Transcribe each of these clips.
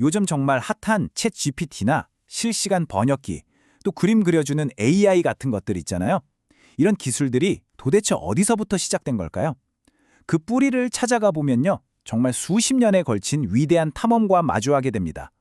요즘 정말 핫한 챗 GPT나 실시간 번역기, 또 그림 그려주는 AI 같은 것들 있잖아요. 이런 기술들이 도대체 어디서부터 시작된 걸까요? 그 뿌리를 찾아가 보면요. 정말 수십 년에 걸친 위대한 탐험과 마주하게 됩니다.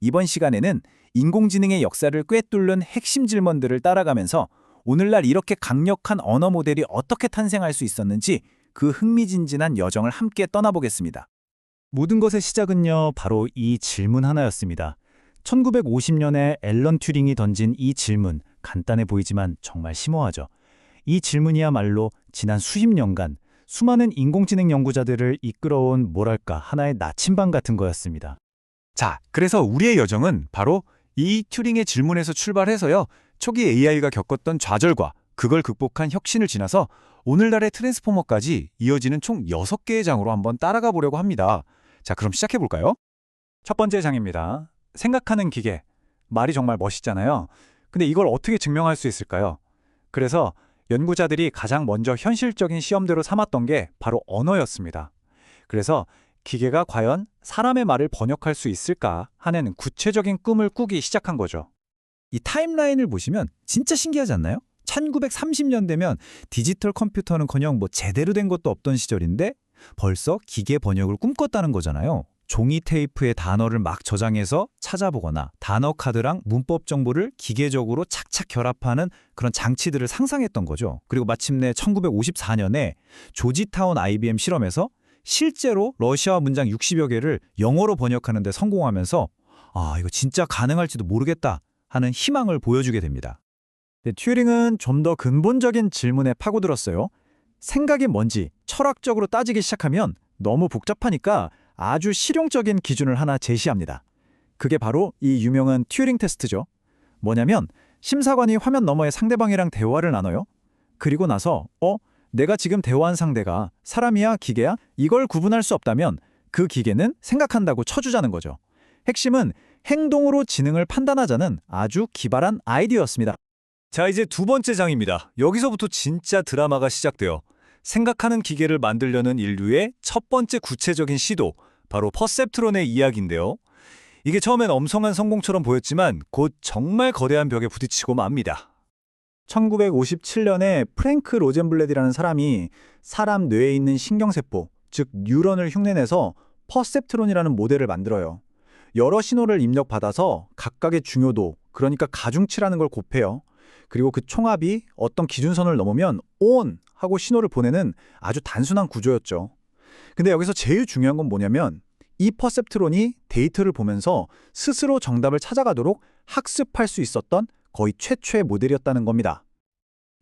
이번 시간에는 인공지능의 역사를 꿰뚫는 핵심 질문들을 따라가면서 오늘날 이렇게 강력한 언어 모델이 어떻게 탄생할 수 있었는지 그 흥미진진한 여정을 함께 떠나보겠습니다. 모든 것의 시작은요, 바로 이 질문 하나였습니다. 1950년에 앨런 튜링이 던진 이 질문, 간단해 보이지만 정말 심오하죠. 이 질문이야말로 지난 수십 년간 수많은 인공지능 연구자들을 이끌어온 뭐랄까 하나의 나침반 같은 거였습니다. 자, 그래서 우리의 여정은 바로 이 튜링의 질문에서 출발해서요. 초기 AI가 겪었던 좌절과 그걸 극복한 혁신을 지나서 오늘날의 트랜스포머까지 이어지는 총 6개의 장으로 한번 따라가 보려고 합니다. 자, 그럼 시작해 볼까요? 첫 번째 장입니다. 생각하는 기계. 말이 정말 멋있잖아요. 근데 이걸 어떻게 증명할 수 있을까요? 그래서 연구자들이 가장 먼저 현실적인 시험대로 삼았던 게 바로 언어였습니다. 그래서 기계가 과연 사람의 말을 번역할 수 있을까 하는 구체적인 꿈을 꾸기 시작한 거죠. 이 타임라인을 보시면 진짜 신기하지 않나요? 1930년대면 디지털 컴퓨터는커녕 제대로 된 것도 없던 시절인데 벌써 기계 번역을 꿈꿨다는 거잖아요. 종이 테이프에 단어를 막 저장해서 찾아보거나 단어 카드랑 문법 정보를 기계적으로 착착 결합하는 그런 장치들을 상상했던 거죠. 그리고 마침내 1954년에 조지타운 IBM 실험에서 실제로 러시아 문장 60여 개를 영어로 번역하는 데 성공하면서 이거 진짜 가능할지도 모르겠다 하는 희망을 보여주게 됩니다. 튜링은 좀 더 근본적인 질문에 파고들었어요. 생각이 뭔지 철학적으로 따지기 시작하면 너무 복잡하니까 아주 실용적인 기준을 하나 제시합니다. 그게 바로 이 유명한 튜링 테스트죠. 뭐냐면 심사관이 화면 너머의 상대방이랑 대화를 나눠요. 그리고 나서 내가 지금 대화한 상대가 사람이야 기계야? 이걸 구분할 수 없다면 그 기계는 생각한다고 쳐주자는 거죠. 핵심은 행동으로 지능을 판단하자는 아주 기발한 아이디어였습니다. 자, 이제 두 번째 장입니다. 여기서부터 진짜 드라마가 시작돼요. 생각하는 기계를 만들려는 인류의 첫 번째 구체적인 시도, 바로 퍼셉트론의 이야기인데요. 이게 처음엔 엄청난 성공처럼 보였지만 곧 정말 거대한 벽에 부딪히고 맙니다. 1957년에 프랭크 로젠블렛이라는 사람이 사람 뇌에 있는 신경세포, 즉 뉴런을 흉내내서 퍼셉트론이라는 모델을 만들어요. 여러 신호를 입력받아서 각각의 중요도, 그러니까 가중치라는 걸 곱해요. 그리고 그 총합이 어떤 기준선을 넘으면 ON 하고 신호를 보내는 아주 단순한 구조였죠. 근데 여기서 제일 중요한 건 뭐냐면 이 퍼셉트론이 데이터를 보면서 스스로 정답을 찾아가도록 학습할 수 있었던 거의 최초의 모델이었다는 겁니다.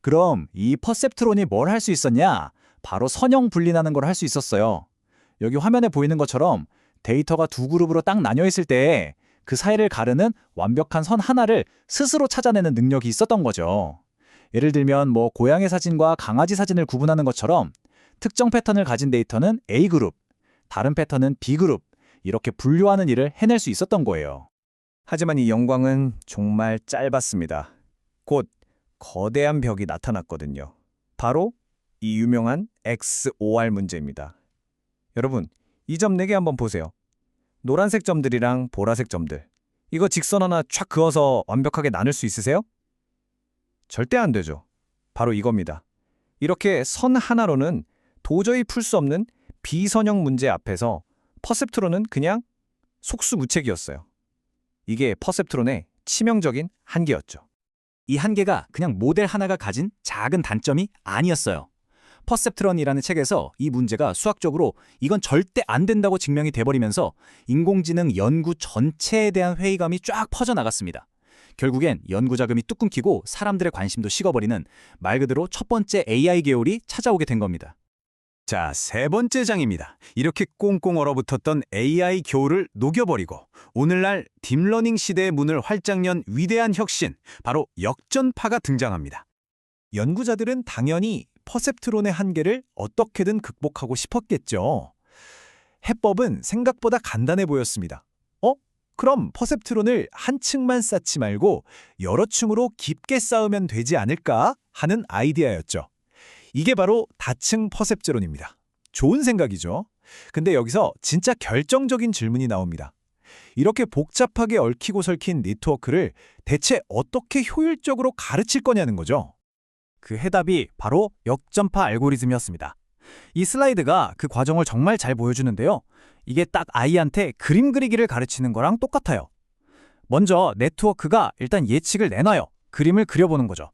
그럼 이 퍼셉트론이 뭘 할 수 있었냐? 바로 선형 분리라는 걸 할 수 있었어요. 여기 화면에 보이는 것처럼 데이터가 두 그룹으로 딱 나뉘어 있을 때 그 사이를 가르는 완벽한 선 하나를 스스로 찾아내는 능력이 있었던 거죠. 예를 들면 고양이 사진과 강아지 사진을 구분하는 것처럼 특정 패턴을 가진 데이터는 A그룹, 다른 패턴은 B그룹, 이렇게 분류하는 일을 해낼 수 있었던 거예요. 하지만 이 영광은 정말 짧았습니다. 곧 거대한 벽이 나타났거든요. 바로 이 유명한 XOR 문제입니다. 여러분, 이 점 4개 한번 보세요. 노란색 점들이랑 보라색 점들. 이거 직선 하나 촥 그어서 완벽하게 나눌 수 있으세요? 절대 안 되죠. 바로 이겁니다. 이렇게 선 하나로는 도저히 풀 수 없는 비선형 문제 앞에서 퍼셉트론은 그냥 속수무책이었어요. 이게 퍼셉트론의 치명적인 한계였죠. 이 한계가 그냥 모델 하나가 가진 작은 단점이 아니었어요. 퍼셉트론이라는 책에서 이 문제가 수학적으로 이건 절대 안 된다고 증명이 돼버리면서 인공지능 연구 전체에 대한 회의감이 쫙 퍼져나갔습니다. 결국엔 연구 자금이 뚝 끊기고 사람들의 관심도 식어버리는 말 그대로 첫 번째 AI 계열이 찾아오게 된 겁니다. 자, 세 번째 장입니다. 이렇게 꽁꽁 얼어붙었던 AI 겨울을 녹여버리고 오늘날 딥러닝 시대의 문을 활짝 연 위대한 혁신, 바로 역전파가 등장합니다. 연구자들은 당연히 퍼셉트론의 한계를 어떻게든 극복하고 싶었겠죠. 해법은 생각보다 간단해 보였습니다. 그럼 퍼셉트론을 한 층만 쌓지 말고 여러 층으로 깊게 쌓으면 되지 않을까 하는 아이디어였죠. 이게 바로 다층 퍼셉트론입니다. 좋은 생각이죠. 근데 여기서 진짜 결정적인 질문이 나옵니다. 이렇게 복잡하게 얽히고 설킨 네트워크를 대체 어떻게 효율적으로 가르칠 거냐는 거죠. 그 해답이 바로 역전파 알고리즘이었습니다. 이 슬라이드가 그 과정을 정말 잘 보여주는데요. 이게 딱 아이한테 그림 그리기를 가르치는 거랑 똑같아요. 먼저 네트워크가 일단 예측을 내놔요. 그림을 그려보는 거죠.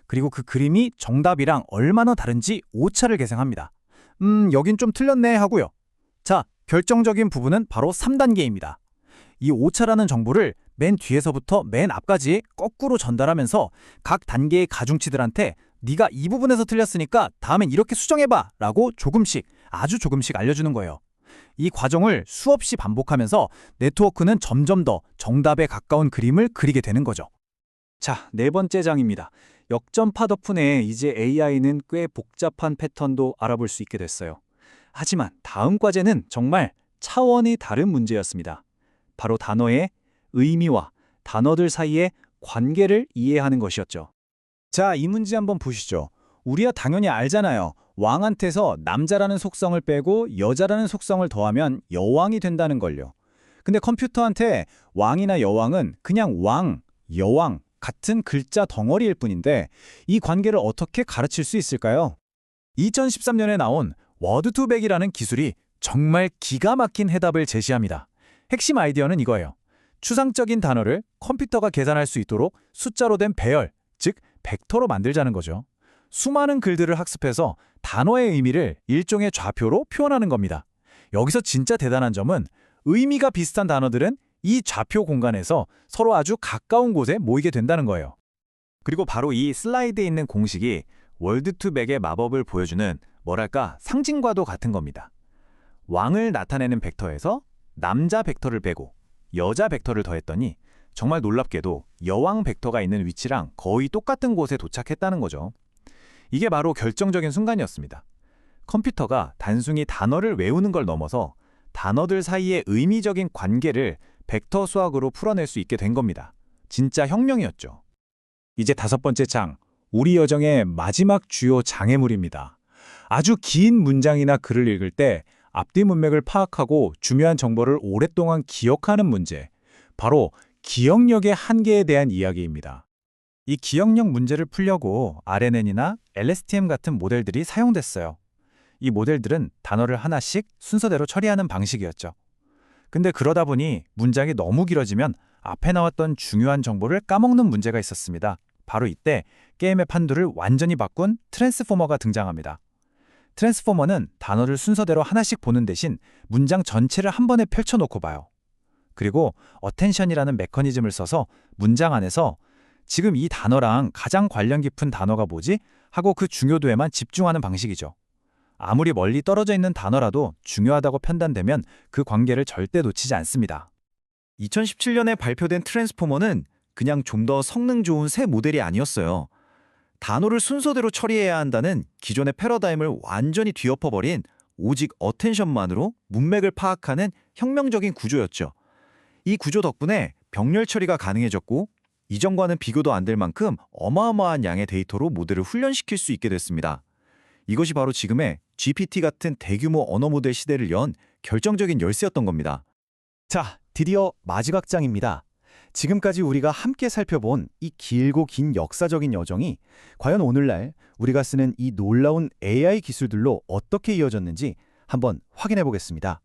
그리고 그 그림이 정답이랑 얼마나 다른지 오차를 계산합니다. 여긴 좀 틀렸네 하고요. 자, 결정적인 부분은 바로 3단계입니다. 이 오차라는 정보를 맨 뒤에서부터 맨 앞까지 거꾸로 전달하면서 각 단계의 가중치들한테 네가 이 부분에서 틀렸으니까 다음엔 이렇게 수정해봐 라고 조금씩, 아주 조금씩 알려주는 거예요. 이 과정을 수없이 반복하면서 네트워크는 점점 더 정답에 가까운 그림을 그리게 되는 거죠. 자, 네 번째 장입니다. 역전파 덕분에 이제 AI는 꽤 복잡한 패턴도 알아볼 수 있게 됐어요. 하지만 다음 과제는 정말 차원이 다른 문제였습니다. 바로 단어의 의미와 단어들 사이의 관계를 이해하는 것이었죠. 자, 이 문제 한번 보시죠. 우리야 당연히 알잖아요. 왕한테서 남자라는 속성을 빼고 여자라는 속성을 더하면 여왕이 된다는 걸요. 근데 컴퓨터한테 왕이나 여왕은 그냥 왕, 여왕 같은 글자 덩어리일 뿐인데 이 관계를 어떻게 가르칠 수 있을까요? 2013년에 나온 워드2백이라는 기술이 정말 기가 막힌 해답을 제시합니다. 핵심 아이디어는 이거예요. 추상적인 단어를 컴퓨터가 계산할 수 있도록 숫자로 된 배열, 즉 벡터로 만들자는 거죠. 수많은 글들을 학습해서 단어의 의미를 일종의 좌표로 표현하는 겁니다. 여기서 진짜 대단한 점은 의미가 비슷한 단어들은 이 좌표 공간에서 서로 아주 가까운 곳에 모이게 된다는 거예요. 그리고 바로 이 슬라이드에 있는 공식이 월드2백의 마법을 보여주는 뭐랄까 상징과도 같은 겁니다. 왕을 나타내는 벡터에서 남자 벡터를 빼고 여자 벡터를 더했더니 정말 놀랍게도 여왕 벡터가 있는 위치랑 거의 똑같은 곳에 도착했다는 거죠. 이게 바로 결정적인 순간이었습니다. 컴퓨터가 단순히 단어를 외우는 걸 넘어서 단어들 사이의 의미적인 관계를 벡터 수학으로 풀어낼 수 있게 된 겁니다. 진짜 혁명이었죠. 이제 다섯 번째 장, 우리 여정의 마지막 주요 장애물입니다. 아주 긴 문장이나 글을 읽을 때 앞뒤 문맥을 파악하고 중요한 정보를 오랫동안 기억하는 문제, 바로 기억력의 한계에 대한 이야기입니다. 이 기억력 문제를 풀려고 RNN이나 LSTM 같은 모델들이 사용됐어요. 이 모델들은 단어를 하나씩 순서대로 처리하는 방식이었죠. 근데 그러다 보니 문장이 너무 길어지면 앞에 나왔던 중요한 정보를 까먹는 문제가 있었습니다. 바로 이때 게임의 판도를 완전히 바꾼 트랜스포머가 등장합니다. 트랜스포머는 단어를 순서대로 하나씩 보는 대신 문장 전체를 한 번에 펼쳐놓고 봐요. 그리고 어텐션이라는 메커니즘을 써서 문장 안에서 지금 이 단어랑 가장 관련 깊은 단어가 뭐지? 하고 그 중요도에만 집중하는 방식이죠. 아무리 멀리 떨어져 있는 단어라도 중요하다고 판단되면 그 관계를 절대 놓치지 않습니다. 2017년에 발표된 트랜스포머는 그냥 좀 더 성능 좋은 새 모델이 아니었어요. 단어를 순서대로 처리해야 한다는 기존의 패러다임을 완전히 뒤엎어버린 오직 어텐션만으로 문맥을 파악하는 혁명적인 구조였죠. 이 구조 덕분에 병렬 처리가 가능해졌고 이전과는 비교도 안 될 만큼 어마어마한 양의 데이터로 모델을 훈련시킬 수 있게 됐습니다. 이것이 바로 지금의 GPT 같은 대규모 언어 모델 시대를 연 결정적인 열쇠였던 겁니다. 자, 드디어 마지막 장입니다. 지금까지 우리가 함께 살펴본 이 길고 긴 역사적인 여정이 과연 오늘날 우리가 쓰는 이 놀라운 AI 기술들로 어떻게 이어졌는지 한번 확인해 보겠습니다.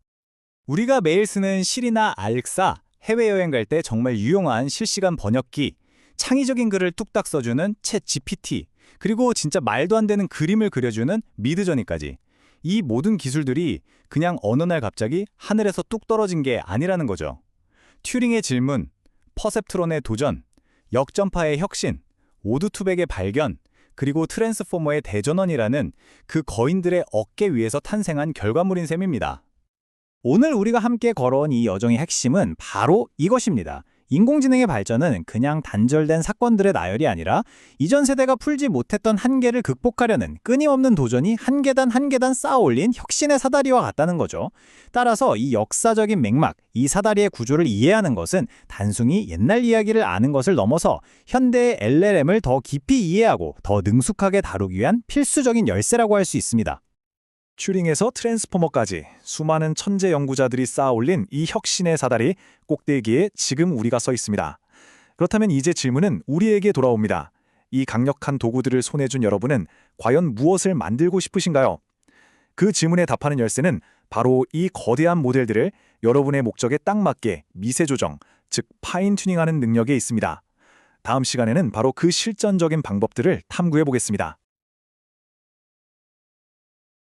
우리가 매일 쓰는 실이나 알렉사, 해외여행 갈 때 정말 유용한 실시간 번역기, 창의적인 글을 뚝딱 써주는 챗 GPT, 그리고 진짜 말도 안 되는 그림을 그려주는 미드저니까지 이 모든 기술들이 그냥 어느 날 갑자기 하늘에서 뚝 떨어진 게 아니라는 거죠. 튜링의 질문, 퍼셉트론의 도전, 역전파의 혁신, 오드2백의 발견, 그리고 트랜스포머의 대전원이라는 그 거인들의 어깨 위에서 탄생한 결과물인 셈입니다. 오늘 우리가 함께 걸어온 이 여정의 핵심은 바로 이것입니다. 인공지능의 발전은 그냥 단절된 사건들의 나열이 아니라 이전 세대가 풀지 못했던 한계를 극복하려는 끊임없는 도전이 한 계단 한 계단 쌓아올린 혁신의 사다리와 같다는 거죠. 따라서 이 역사적인 맥락, 이 사다리의 구조를 이해하는 것은 단순히 옛날 이야기를 아는 것을 넘어서 현대의 LLM을 더 깊이 이해하고 더 능숙하게 다루기 위한 필수적인 열쇠라고 할 수 있습니다. 튜링에서 트랜스포머까지 수많은 천재 연구자들이 쌓아 올린 이 혁신의 사다리 꼭대기에 지금 우리가 서 있습니다. 그렇다면 이제 질문은 우리에게 돌아옵니다. 이 강력한 도구들을 손에 준 여러분은 과연 무엇을 만들고 싶으신가요? 그 질문에 답하는 열쇠는 바로 이 거대한 모델들을 여러분의 목적에 딱 맞게 미세 조정, 즉 파인 튜닝하는 능력에 있습니다. 다음 시간에는 바로 그 실전적인 방법들을 탐구해 보겠습니다.